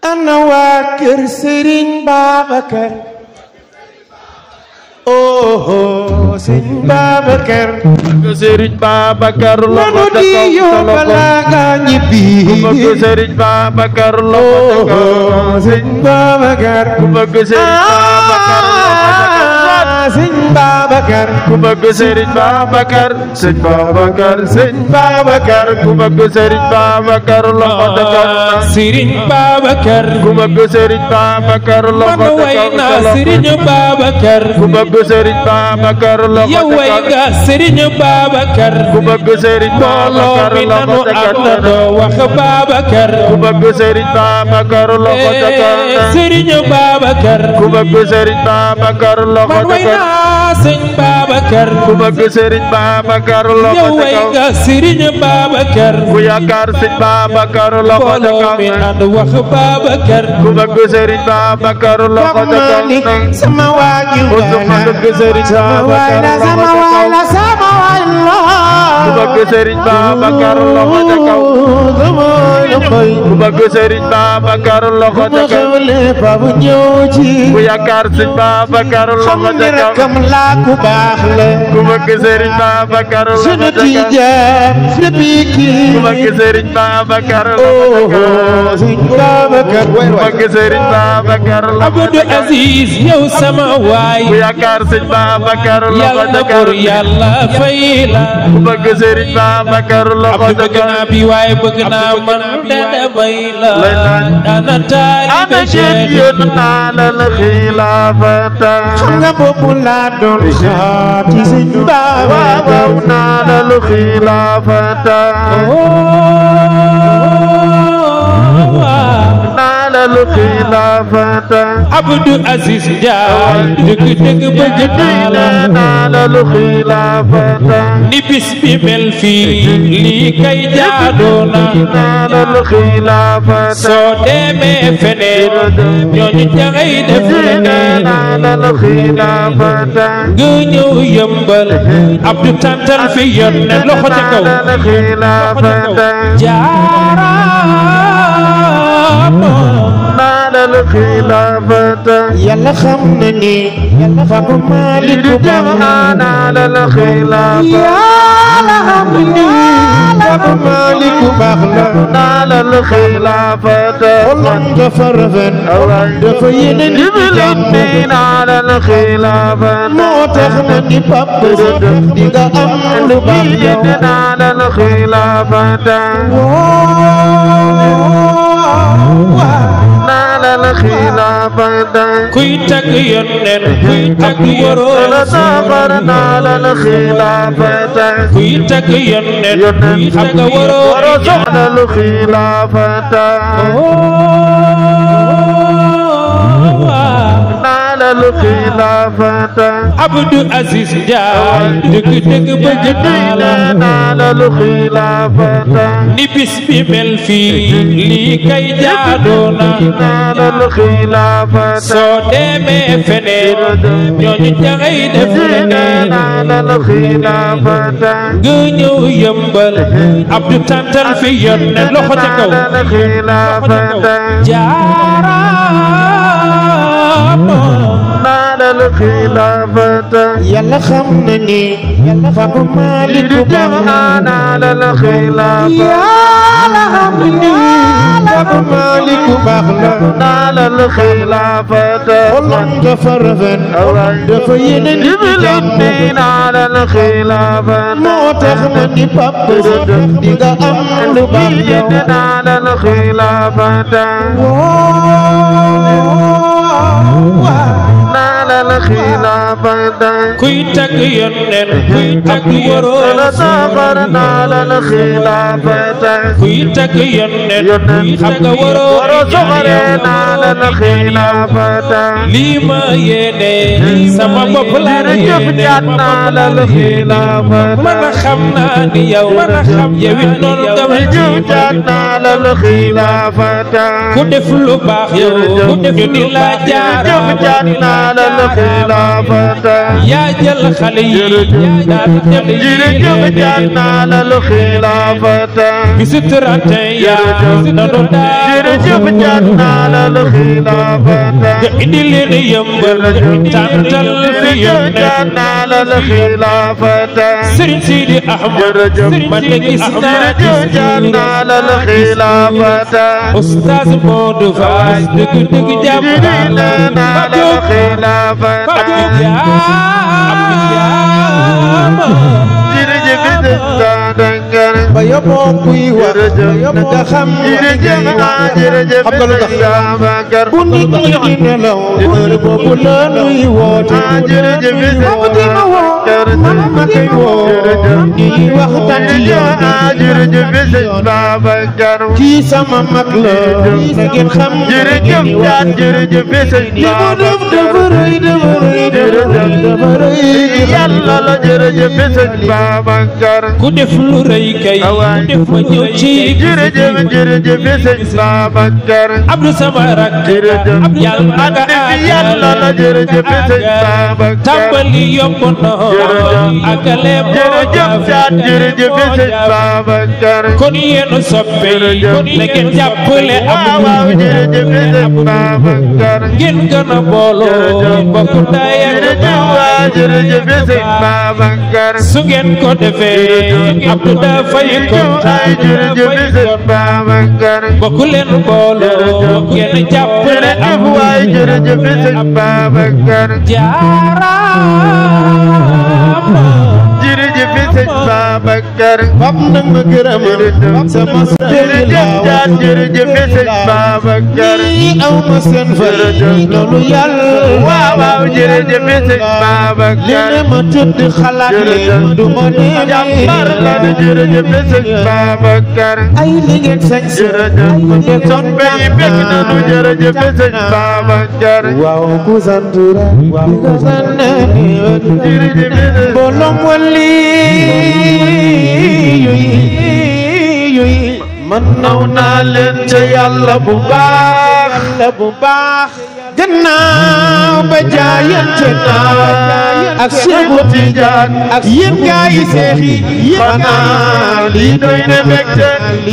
ana waa kër Serigne Babacar oh Serigne Babacar Serigne Babacar nanu di yóbbala nga ñibbi Serigne Babacar oh Serigne Babacar Serigne Babacar ku bëgg Serigne Babacar Serigne Babacar Serigne Babacar ku bëgg Serigne Babacar loxo ca kaw Serigne Babacar ku bëgg Serigne Babacar loxo ca kaw way na Serigne Babacar ku bëgg Serigne Babacar loxo yow way nga Serigne Babacar ku bëgg Serigne Babacar loxo ca kaw wax Babacar ku bëgg Serigne Babacar loxo ca kaw Serigne Babacar ku bëgg Serigne Babacar loxo ca kaw Serigne Babacar ku bëgg Serigne Babacar loxo yow ca way kaw nga Serigne Babacar ku yaakaar Serigne Babacar loxo ca kaw mi ànd wax Babacar ku bëgg Serigne Babacar loxo ca kaw sama waaju ku bëgg Serigne Babacar sama waay la sama waay la ku bëgg Serigne Babacar loxo ca kaw ku bëgg Serigne Babacar loxo ca kaw ku yaakaar Serigne Babacar loxo ca kaw kam la ku baax la ku bëgg Serigne Babacar loxo sunu ca kaw tijaan sunu biki ku bëgg Serigne Babacar loxo ca kaw Serigne Babacar ku bëgg Serigne Babacar loxo Abdou ca kaw Aziz yow sama waay ku yaakaar Serigne Babacar loxo yàlla ca na kaw pour yàlla fay la ku bëgg Serigne Babacar loxo Abdou ca bëgg kaw naa bi waaye bëgg naa man dana bay la ana taalibe ana jeet yéen naa la la xilaafata xam nga boobu laa doon xaar ci Serigne Babacar waaw naa la lu xilaafata naa la lu xilaafata Abdou Aziz Ndiaye dëgg dëgg bëgg naa la lu xilaafata ni bis bi mel fii lii kay jaadoo na naa la lu xilaafata soo demee feneen ñooñu ca ngay def leneen naa la lu xilaafata nga ñëw yëmbal Abdou tantal fi yoon ne loxo ca kaw naa la xilaafata jaaraama naa la lu xilaafata yàlla xam na ni Papa Malick bu baax naa la lu xilaafata yàlla xam na ni Papa Malick bu baax la naa la lu xilaafata xolam dafa rafet dafa yéene ni dimbalante naa la lu xilaafata moo tax na ni Papa di nga am lu baax yow naa la lu xilaafata naa la lu xilaafata kuy tagg yónneen kuy tagg waroo sabar naa la lu xilaafata kuy tagg yónneen xam nga waroo soxna lu xilaafata naa la lu xilaafata Abdou Aziz Ndiaye dëgg dëgg bëgg naa la lu xilaafata ni bis bi mel fii lii kay jaadoo na naa la lu xilaafata soo demee feneen ñooñu ca ngay def leneen naa la lu xilaafata nga ñëw yëmbal Abdou tantal fi yoon ne loxo ca kaw naa la lu xilaafata jaaraama naa la lu xilaafata yàlla xam na ni Papa Malick bu baax naa la lu xilaafata yàlla xam na ni Papa Malick bu baax la naa la lu xilaafata xolam dafa rafet dafa yéene ni dimbalante naa la lu xilaafata moo tax na ni Papa di nga am lu baax yow naa la lu xilaafata naa la lu xilaafata kuy tagg yónneen kuy tagg waroo sabar naa la lu xilaafata kuy tagg yónneen xam nga waroo soxore naa la lu xilaafata lii ma yéene sama bopp laa la yéene naa la lu xilaafata man a xam naa ni yow yow it noonu nga ma naa la lu xilaafata ku def lu baax yow ku def ni la jaar naa la lu الخلافة يا جل خليل jërëjëf ñaan naa la الخلافة بسترته يا ندودا jërëjëf ñaan naa la الخلافة indi leen yëmbal tantal fi ñaan naa la الخلافة Serigne Sidi Ahmad man de gis naa ñaan naa la الخلافة Oustaz Modou Faye dëgg jàmm naa la الخلافة jërëjëf ba yóbboo kuy wax nga xam jërëjëf jërëjëf xam nga lu tax bu nit ñi di nelaw heure boobu la nuy woote jërëjëf man ma koy woo di waxtaan ci jërëjëf sëñ Babacar kii sama mag la na ngeen xam jërëjëf jërëjëf sëñ Babacar dafa rëy dafa rëy yàlla la jërëjëf sëñ Babacar ku def lu rëy kay def ma ñëw ci jërëjëf sëñ Babacar Abdou sama rak yàlla nga yàlla la jërëjëf sëñ Babacar tàmbali yomb na akale jërëjëf sëñ Babacar kon yéen soppe na ngeen jàppale waaw jërëjëf sëñ Babacar ngeen gën a booloo bokk ndey ak baay jërëjëf sëñ Babacar su ngeen ko defee Abdou dafay kontaan jërëjëf sëñ Babacar bokk leen booloo ngeen jàppale am waay jërëjëf sëñ Babacar jaaraama jërëjëf sëñ Babacar fam nag ma gërëm sama jërëjëf sëñ Babacar aw ma seen fay loolu yàlla waaw jërëjëf sëñ Babacar li ma tudd xalaat leen du ma nee jàmbar la jërëjëf sëñ Babacar ay li ngeen sañ jërëjëf soppe yi bég nañu jërëjëf sëñ Babacar waaw ku sant ku sant jërëjëf bolom wali man naw naa leen ca yàlla bu baax gannaaw ba jaayante naa ak Seexu Tijaan ak yéen gaa yi seex yi xanaa lii doy na mbégte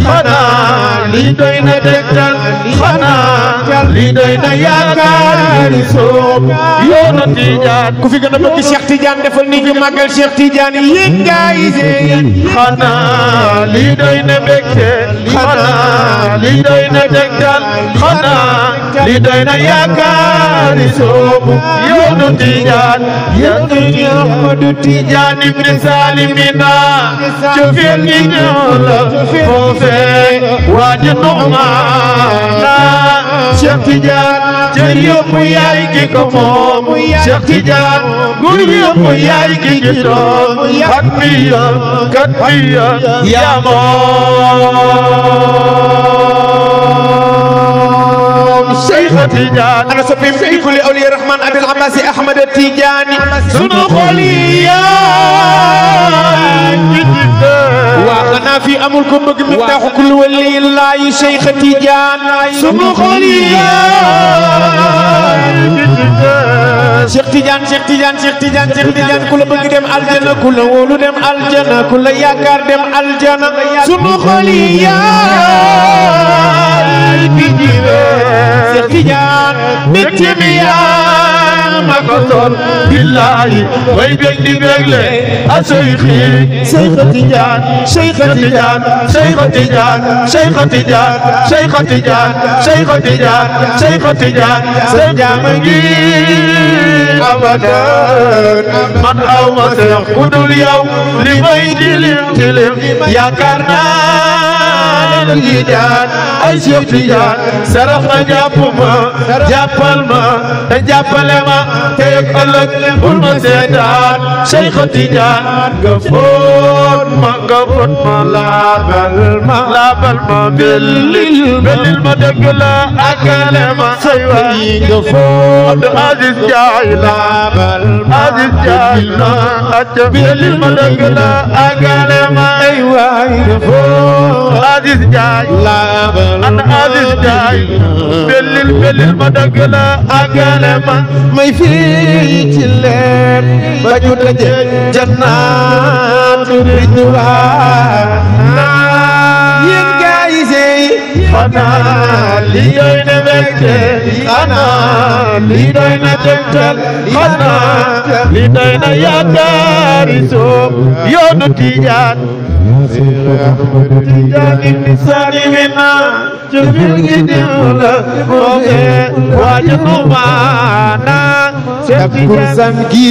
xanaa lii doy na tegtal xanaa lii doy na yaakaari soob yoonu Tijaan ku fi gën a bëgg Cheikh Tidiane defal ni ñu màggal Cheikh Tidiane yéen gaa yi seex yi xanaa lii doy na mbégte xanaa lii doy na tegtal xanaa lii doy na yaakaari soobu yoonu Tijaan yoonu Ahmadu Tijaan ibn Salimina cofeel gi ñëw la foofee waadi Nu'maana Cheikh Tidiane cër yëpp yaay ki ko moom Cheikh Tidiane gur yëpp yaay ki ci toog xat bi kat bi yaa moom Cheikh Tidiane ana sopim fi kulli awliya rahman abil abbasi ahmad Tidiane sunu xol yi waa xanaa fi amul ko bëgg mi taxu kul wali laayu Cheikh Tidiane sunu xol yi Cheikh Tidiane Cheikh Tidiane Cheikh Tidiane Cheikh Tidiane ku la bëgg dem aljana ku la wóolu dem aljana ku la yaakaar dem aljana sunu xol yi Cheikh Tidiane mbégte mi yaa ma ko sol billahi way bég di bégle a Cheikhi Cheikh Tidiane Cheikh Tidiane Cheikh Tidiane Cheikh Tidiane Cheikh Tidiane Cheikh Tidiane Cheikh Tidiane sa jaam ngi abadan man aw ma seex ku dul yow li may tilim yaakaar naa Tidiane ay Cheikh Tidiane sarax ma jàpp ma jàppal ma te jàppale ma te ak ëllëg bul ma seetaan Cheikh Tidiane nga foot ma laabal ma bellil ma dëgg la akale ma say waay nga foot Aziz Ndiaye laabal Aziz Ndiaye na acca bellil ma dëgg la akale ma ay waay nga foot Aziz Njaay ana Aziz Njaay bellil ma dëgg la àggale ma may fii ci leer ba ñu daje jannaatu ridwaan yéen gaa yi sey xanaa li doy na mbégte xanaa li doy na tegtal xanaa li doy na yaakaari soob yoonu Tijaan Tijaan ibn Salimina jëfil gi diwla mooge waaju nu maana takku san gi